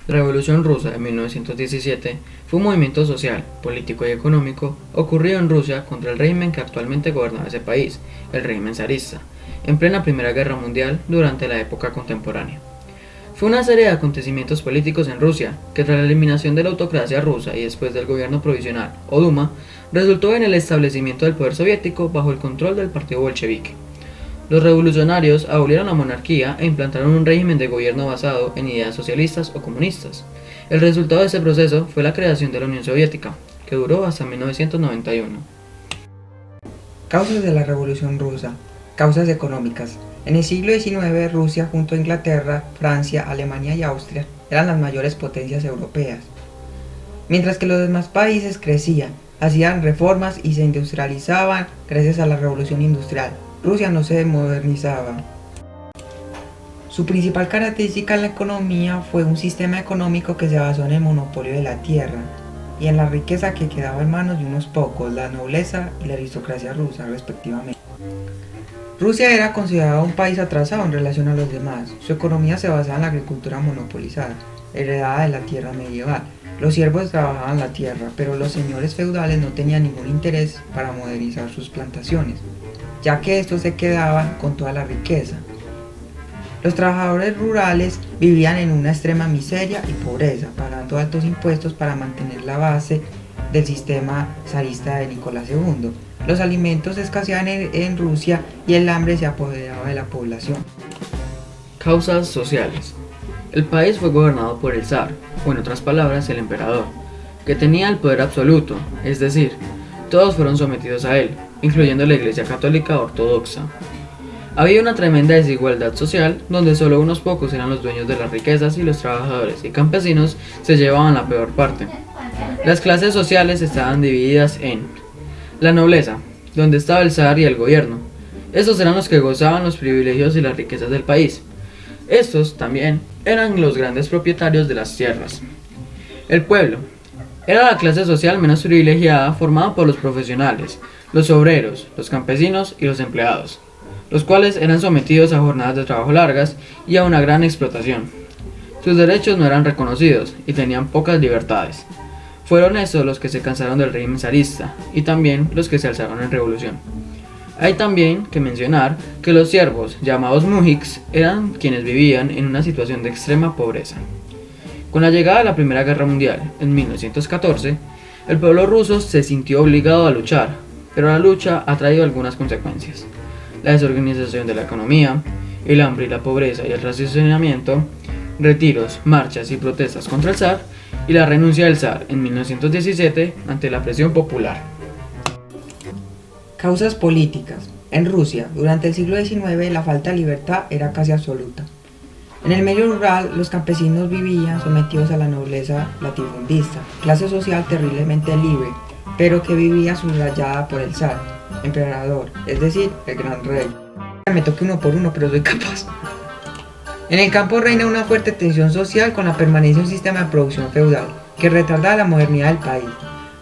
La Revolución Rusa de 1917 fue un movimiento social, político y económico ocurrido en Rusia contra el régimen que actualmente gobernaba ese país, el régimen zarista, en plena Primera Guerra Mundial durante la época contemporánea. Fue una serie de acontecimientos políticos en Rusia que tras la eliminación de la autocracia rusa y después del gobierno provisional, o Duma, resultó en el establecimiento del poder soviético bajo el control del partido bolchevique. Los revolucionarios abolieron la monarquía e implantaron un régimen de gobierno basado en ideas socialistas o comunistas. El resultado de ese proceso fue la creación de la Unión Soviética, que duró hasta 1991. Causas de la Revolución Rusa. Causas económicas. En el siglo XIX, Rusia, junto a Inglaterra, Francia, Alemania y Austria, eran las mayores potencias europeas. Mientras que los demás países crecían, hacían reformas y se industrializaban gracias a la Revolución Industrial. Rusia no se modernizaba. Su principal característica en la economía fue un sistema económico que se basó en el monopolio de la tierra y en la riqueza que quedaba en manos de unos pocos, la nobleza y la aristocracia rusa, respectivamente. Rusia era considerada un país atrasado en relación a los demás. Su economía se basaba en la agricultura monopolizada, heredada de la tierra medieval. Los siervos trabajaban la tierra, pero los señores feudales no tenían ningún interés para modernizar sus plantaciones, ya que estos se quedaban con toda la riqueza. Los trabajadores rurales vivían en una extrema miseria y pobreza, pagando altos impuestos para mantener la base del sistema zarista de Nicolás II. Los alimentos escaseaban en Rusia y el hambre se apoderaba de la población. Causas sociales. El país fue gobernado por el zar, o en otras palabras, el emperador, que tenía el poder absoluto, es decir, todos fueron sometidos a él, incluyendo la Iglesia Católica Ortodoxa. Había una tremenda desigualdad social donde solo unos pocos eran los dueños de las riquezas y los trabajadores y campesinos se llevaban la peor parte. Las clases sociales estaban divididas en la nobleza, donde estaba el zar y el gobierno. Estos eran los que gozaban los privilegios y las riquezas del país. Estos también eran los grandes propietarios de las tierras. El pueblo era la clase social menos privilegiada formada por los profesionales, los obreros, los campesinos y los empleados, los cuales eran sometidos a jornadas de trabajo largas y a una gran explotación. Sus derechos no eran reconocidos y tenían pocas libertades. Fueron estos los que se cansaron del régimen zarista y también los que se alzaron en revolución. Hay también que mencionar que los siervos, llamados mujiks, eran quienes vivían en una situación de extrema pobreza. Con la llegada de la Primera Guerra Mundial, en 1914, el pueblo ruso se sintió obligado a luchar, pero la lucha ha traído algunas consecuencias. La desorganización de la economía, el hambre y la pobreza y el racionamiento, retiros, marchas y protestas contra el zar, y la renuncia del zar en 1917 ante la presión popular. Causas políticas. En Rusia, durante el siglo XIX, la falta de libertad era casi absoluta. En el medio rural, los campesinos vivían sometidos a la nobleza latifundista, clase social terriblemente libre, pero que vivía subrayada por el zar, emperador, es decir, el gran rey. Me toque uno por uno, pero soy capaz. En el campo reina una fuerte tensión social con la permanencia de un sistema de producción feudal, que retardaba la modernidad del país.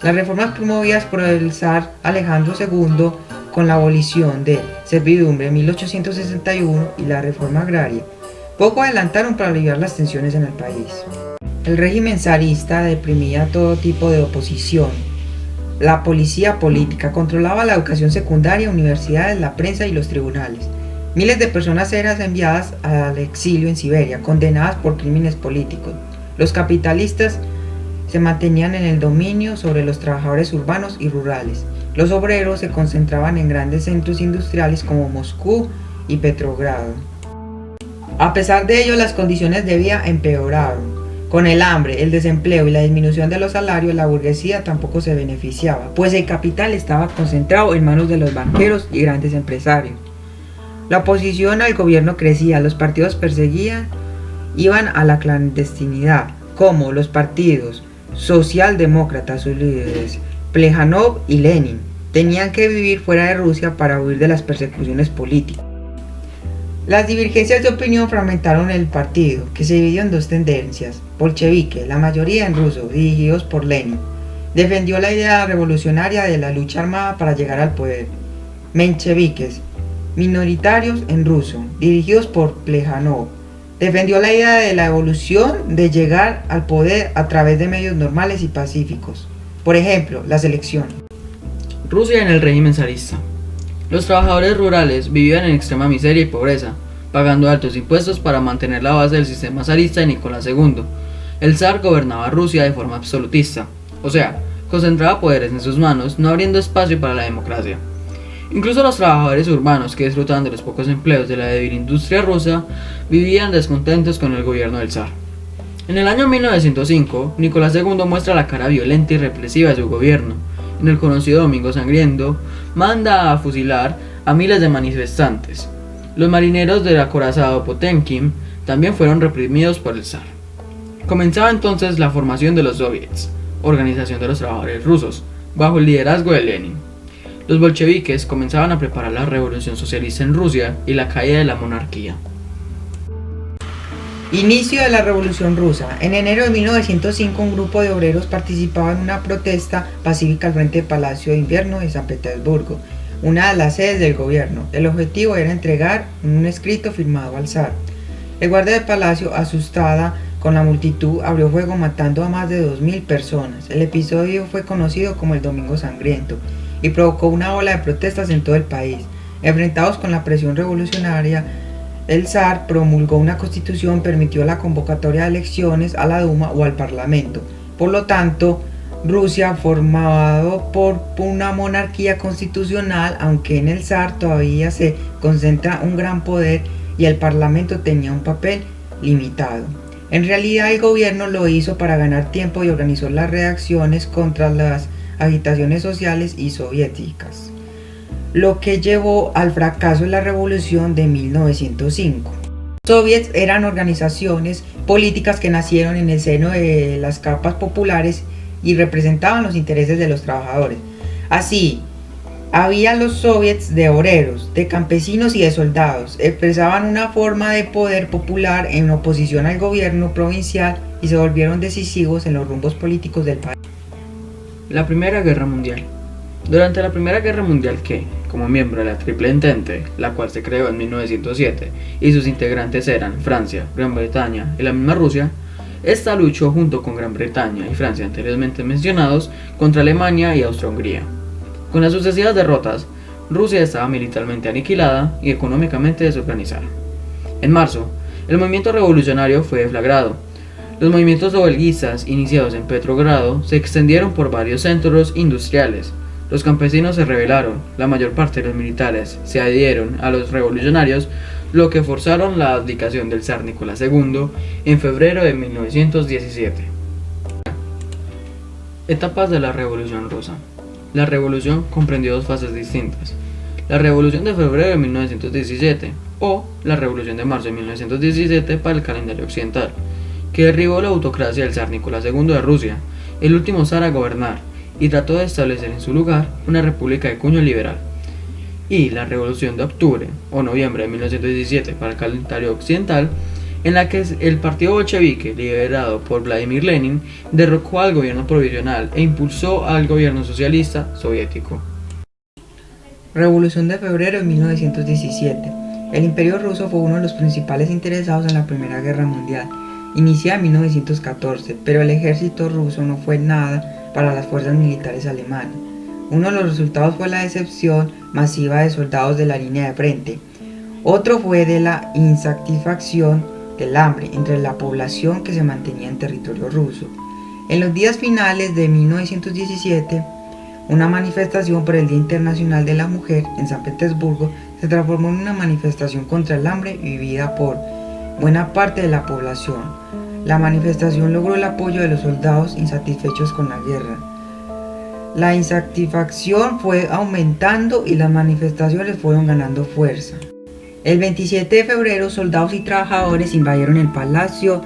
Las reformas promovidas por el zar Alejandro II, con la abolición de servidumbre en 1861 y la reforma agraria, poco adelantaron para aliviar las tensiones en el país. El régimen zarista deprimía todo tipo de oposición. La policía política controlaba la educación secundaria, universidades, la prensa y los tribunales. Miles de personas eran enviadas al exilio en Siberia, condenadas por crímenes políticos. Los capitalistas se mantenían en el dominio sobre los trabajadores urbanos y rurales. Los obreros se concentraban en grandes centros industriales como Moscú y Petrogrado. A pesar de ello, las condiciones de vida empeoraron. Con el hambre, el desempleo y la disminución de los salarios, la burguesía tampoco se beneficiaba, pues el capital estaba concentrado en manos de los banqueros y grandes empresarios. La oposición al gobierno crecía, los partidos perseguían, iban a la clandestinidad, como los partidos socialdemócratas, sus líderes Plejánov y Lenin, tenían que vivir fuera de Rusia para huir de las persecuciones políticas. Las divergencias de opinión fragmentaron el partido, que se dividió en dos tendencias: bolchevique, la mayoría en ruso, dirigidos por Lenin, defendió la idea revolucionaria de la lucha armada para llegar al poder; mencheviques, minoritarios en ruso, dirigidos por Plejánov, Defendió la idea de la evolución de llegar al poder a través de medios normales y pacíficos. Por ejemplo, la selección. Rusia en el régimen zarista. Los trabajadores rurales vivían en extrema miseria y pobreza, pagando altos impuestos para mantener la base del sistema zarista de Nicolás II. El zar gobernaba Rusia de forma absolutista, o sea, concentraba poderes en sus manos, no abriendo espacio para la democracia. Incluso los trabajadores urbanos que disfrutaban de los pocos empleos de la débil industria rusa vivían descontentos con el gobierno del zar. En el año 1905, Nicolás II muestra la cara violenta y represiva de su gobierno. En el conocido Domingo Sangriento, manda a fusilar a miles de manifestantes. Los marineros del acorazado Potemkin también fueron reprimidos por el zar. Comenzaba entonces la formación de los soviets, organización de los trabajadores rusos, bajo el liderazgo de Lenin. Los bolcheviques comenzaban a preparar la revolución socialista en Rusia y la caída de la monarquía. Inicio de la Revolución Rusa. En enero de 1905 un grupo de obreros participaba en una protesta pacífica al frente del Palacio de Invierno de San Petersburgo, una de las sedes del gobierno. El objetivo era entregar un escrito firmado al zar. El guardia del palacio, asustada con la multitud, abrió fuego matando a más de 2000 personas. El episodio fue conocido como el Domingo Sangriento y provocó una ola de protestas en todo el país. Enfrentados con la presión revolucionaria, el zar promulgó una constitución, permitió la convocatoria de elecciones a la Duma o al Parlamento. Por lo tanto, Rusia formado por una monarquía constitucional, aunque en el zar todavía se concentra un gran poder y el Parlamento tenía un papel limitado. En realidad el gobierno lo hizo para ganar tiempo y organizó las reacciones contra las agitaciones sociales y soviéticas, lo que llevó al fracaso de la revolución de 1905. Los soviets eran organizaciones políticas que nacieron en el seno de las capas populares y representaban los intereses de los trabajadores. Así, había los soviets de obreros, de campesinos y de soldados. Expresaban una forma de poder popular en oposición al gobierno provincial y se volvieron decisivos en los rumbos políticos del país. La Primera Guerra Mundial. Durante la Primera Guerra Mundial que, como miembro de la Triple Entente, la cual se creó en 1907, y sus integrantes eran Francia, Gran Bretaña y la misma Rusia, esta luchó junto con Gran Bretaña y Francia anteriormente mencionados contra Alemania y Austria-Hungría. Con las sucesivas derrotas, Rusia estaba militarmente aniquilada y económicamente desorganizada. En marzo, el movimiento revolucionario fue deflagrado. Los movimientos huelguistas iniciados en Petrogrado se extendieron por varios centros industriales. Los campesinos se rebelaron, la mayor parte de los militares se adhirieron a los revolucionarios, lo que forzaron la abdicación del zar Nicolás II en febrero de 1917. Etapas de la Revolución Rusa. La revolución comprendió dos fases distintas: la Revolución de febrero de 1917 o la Revolución de marzo de 1917 para el calendario occidental, que derribó la autocracia del zar Nicolás II de Rusia, el último zar a gobernar, y trató de establecer en su lugar una república de cuño liberal. Y la Revolución de octubre o noviembre de 1917 para el calendario occidental, en la que el partido bolchevique, liderado por Vladimir Lenin, derrocó al gobierno provisional e impulsó al gobierno socialista soviético. Revolución de febrero de 1917. El Imperio ruso fue uno de los principales interesados en la Primera Guerra Mundial, iniciada en 1914, pero el ejército ruso no fue nada para las fuerzas militares alemanas. Uno de los resultados fue la deserción masiva de soldados de la línea de frente. Otro fue de la insatisfacción del hambre entre la población que se mantenía en territorio ruso. En los días finales de 1917, una manifestación por el Día Internacional de la Mujer en San Petersburgo se transformó en una manifestación contra el hambre vivida por buena parte de la población. La manifestación logró el apoyo de los soldados insatisfechos con la guerra. La insatisfacción fue aumentando y las manifestaciones fueron ganando fuerza. El 27 de febrero, soldados y trabajadores invadieron el palacio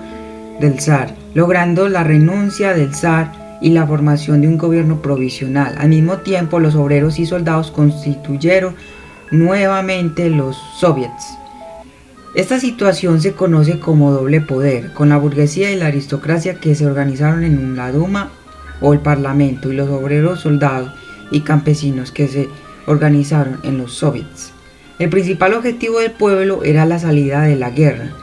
del zar, logrando la renuncia del zar y la formación de un gobierno provisional. Al mismo tiempo, los obreros y soldados constituyeron nuevamente los soviets. Esta situación se conoce como doble poder, con la burguesía y la aristocracia que se organizaron en la Duma o el Parlamento, y los obreros, soldados y campesinos que se organizaron en los soviets. El principal objetivo del pueblo era la salida de la guerra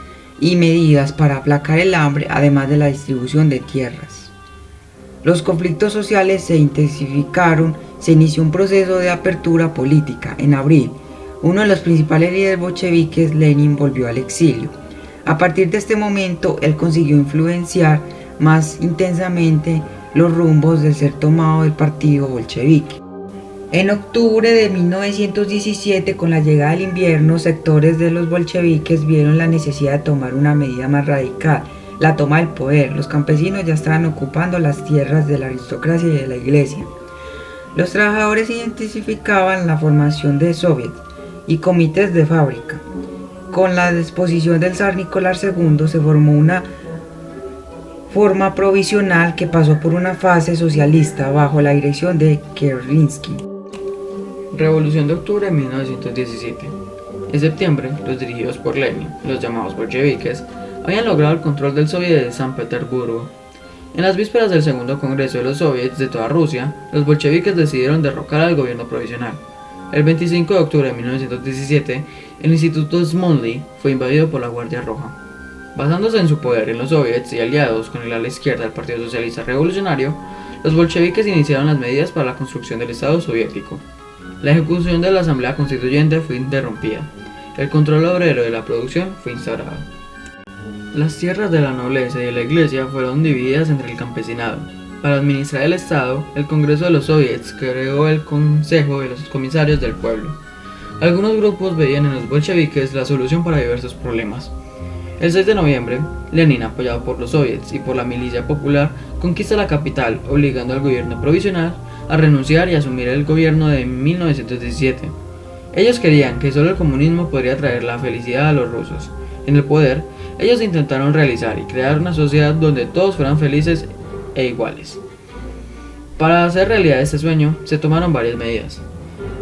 y medidas para aplacar el hambre, además de la distribución de tierras. Los conflictos sociales se intensificaron, se inició un proceso de apertura política. En abril, uno de los principales líderes bolcheviques, Lenin, volvió al exilio. A partir de este momento, él consiguió influenciar más intensamente los rumbos del ser tomado del partido bolchevique. En octubre de 1917, con la llegada del invierno, sectores de los bolcheviques vieron la necesidad de tomar una medida más radical, la toma del poder. Los campesinos ya estaban ocupando las tierras de la aristocracia y de la iglesia. Los trabajadores intensificaban la formación de soviets y comités de fábrica. Con la disposición del zar Nicolás II se formó una forma provisional que pasó por una fase socialista bajo la dirección de Kerensky. Revolución de octubre de 1917. En septiembre, los dirigidos por Lenin, los llamados bolcheviques, habían logrado el control del Soviet de San Petersburgo. En las vísperas del segundo congreso de los soviets de toda Rusia, los bolcheviques decidieron derrocar al gobierno provisional. El 25 de octubre de 1917, el Instituto Smolny fue invadido por la Guardia Roja. Basándose en su poder en los soviets y aliados con el ala izquierda del Partido Socialista Revolucionario, los bolcheviques iniciaron las medidas para la construcción del Estado soviético. La ejecución de la Asamblea Constituyente fue interrumpida. El control obrero de la producción fue instaurado. Las tierras de la nobleza y de la iglesia fueron divididas entre el campesinado. Para administrar el Estado, el Congreso de los Soviets creó el Consejo de los Comisarios del Pueblo. Algunos grupos veían en los bolcheviques la solución para diversos problemas. El 6 de noviembre, Lenin, apoyado por los soviets y por la milicia popular, conquista la capital, obligando al gobierno provisional a renunciar y asumir el gobierno de 1917. Ellos querían que solo el comunismo podría traer la felicidad a los rusos. En el poder, ellos intentaron realizar y crear una sociedad donde todos fueran felices e iguales. Para hacer realidad este sueño, se tomaron varias medidas.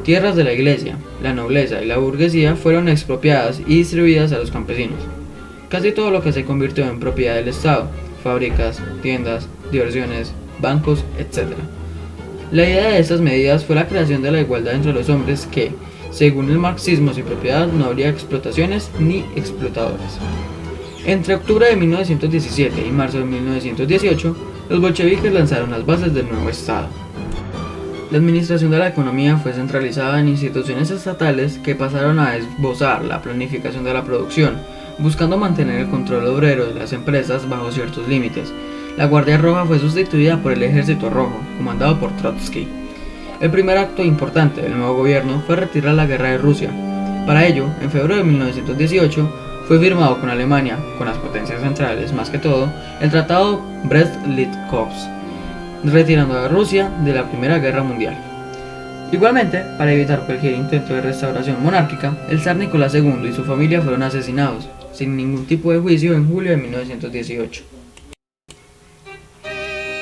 Tierras de la iglesia, la nobleza y la burguesía fueron expropiadas y distribuidas a los campesinos. Casi todo lo que se convirtió en propiedad del Estado, fábricas, tiendas, diversiones, bancos, etc. La idea de estas medidas fue la creación de la igualdad entre los hombres que, según el marxismo sin propiedad, no habría explotaciones ni explotadores. Entre octubre de 1917 y marzo de 1918, los bolcheviques lanzaron las bases del nuevo Estado. La administración de la economía fue centralizada en instituciones estatales que pasaron a esbozar la planificación de la producción, buscando mantener el control obrero de las empresas bajo ciertos límites. La Guardia Roja fue sustituida por el Ejército Rojo, comandado por Trotsky. El primer acto importante del nuevo gobierno fue retirar la guerra de Rusia. Para ello, en febrero de 1918, fue firmado con Alemania, con las potencias centrales más que todo, el Tratado Brest-Litovsk, retirando a Rusia de la Primera Guerra Mundial. Igualmente, para evitar cualquier intento de restauración monárquica, el zar Nicolás II y su familia fueron asesinados, sin ningún tipo de juicio, en julio de 1918.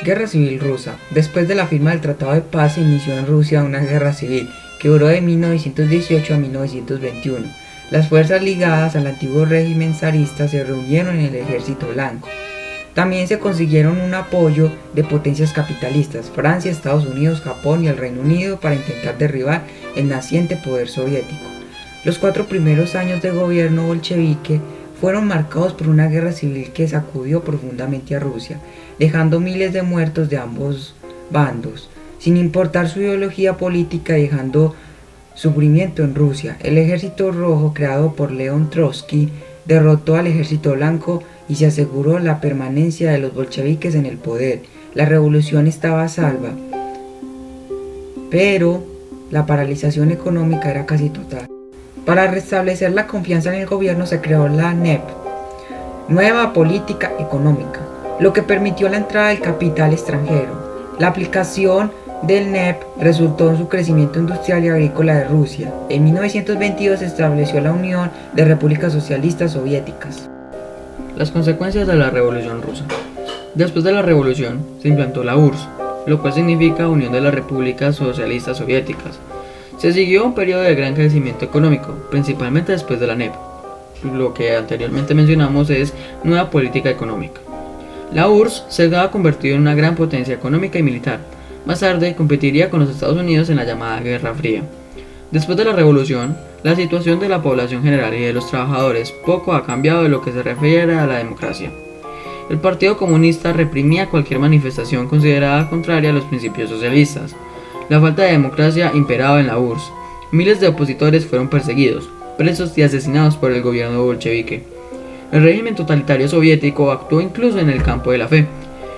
Guerra Civil Rusa. Después de la firma del Tratado de Paz se inició en Rusia una guerra civil que duró de 1918 a 1921. Las fuerzas ligadas al antiguo régimen zarista se reunieron en el Ejército Blanco. También se consiguieron un apoyo de potencias capitalistas, Francia, Estados Unidos, Japón y el Reino Unido, para intentar derribar el naciente poder soviético. Los 4 primeros años de gobierno bolchevique fueron marcados por una guerra civil que sacudió profundamente a Rusia, dejando miles de muertos de ambos bandos, sin importar su ideología política, y dejando sufrimiento en Rusia. El Ejército Rojo, creado por León Trotsky, derrotó al Ejército Blanco y se aseguró la permanencia de los bolcheviques en el poder. La revolución estaba a salvo, pero la paralización económica era casi total. Para restablecer la confianza en el gobierno se creó la NEP, Nueva Política Económica, lo que permitió la entrada del capital extranjero. La aplicación del NEP resultó en su crecimiento industrial y agrícola de Rusia. En 1922 se estableció la Unión de Repúblicas Socialistas Soviéticas. Las consecuencias de la Revolución Rusa. Después de la revolución se implantó la URSS, lo cual significa Unión de las Repúblicas Socialistas Soviéticas. Se siguió un periodo de gran crecimiento económico, principalmente después de la NEP. Lo que anteriormente mencionamos es Nueva Política Económica. La URSS se ha convertido en una gran potencia económica y militar. Más tarde competiría con los Estados Unidos en la llamada Guerra Fría. Después de la revolución, La situación de la población general y de los trabajadores poco ha cambiado de lo que se refiere a la democracia. El Partido Comunista reprimía cualquier manifestación considerada contraria a los principios socialistas. La falta de democracia imperaba en la URSS. Miles de opositores fueron perseguidos, presos y asesinados por el gobierno bolchevique. El régimen totalitario soviético actuó incluso en el campo de la fe.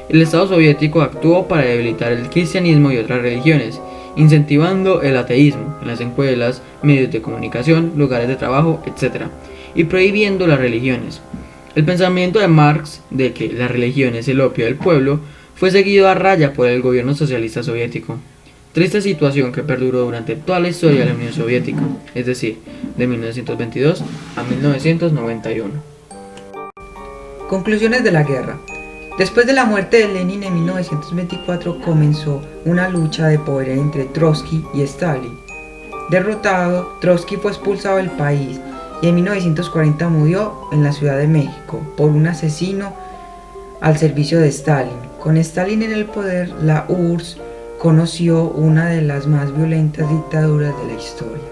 El Estado soviético actuó para debilitar el cristianismo y otras religiones, incentivando el ateísmo en las escuelas, medios de comunicación, lugares de trabajo, etc., y prohibiendo las religiones. El pensamiento de Marx de que la religión es el opio del pueblo fue seguido a raya por el gobierno socialista soviético. Triste situación que perduró durante toda la historia de la Unión Soviética, es decir, de 1922 a 1991. Conclusiones de la guerra. Después de la muerte de Lenin en 1924 comenzó una lucha de poder entre Trotsky y Stalin. Derrotado, Trotsky fue expulsado del país y en 1940 murió en la Ciudad de México por un asesino al servicio de Stalin. Con Stalin en el poder, la URSS conoció una de las más violentas dictaduras de la historia.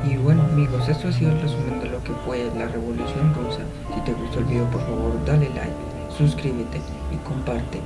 Y bueno amigos, esto ha sido el resumen de lo que fue la Revolución Rusa. Si te gustó el video, por favor dale like, suscríbete y comparte.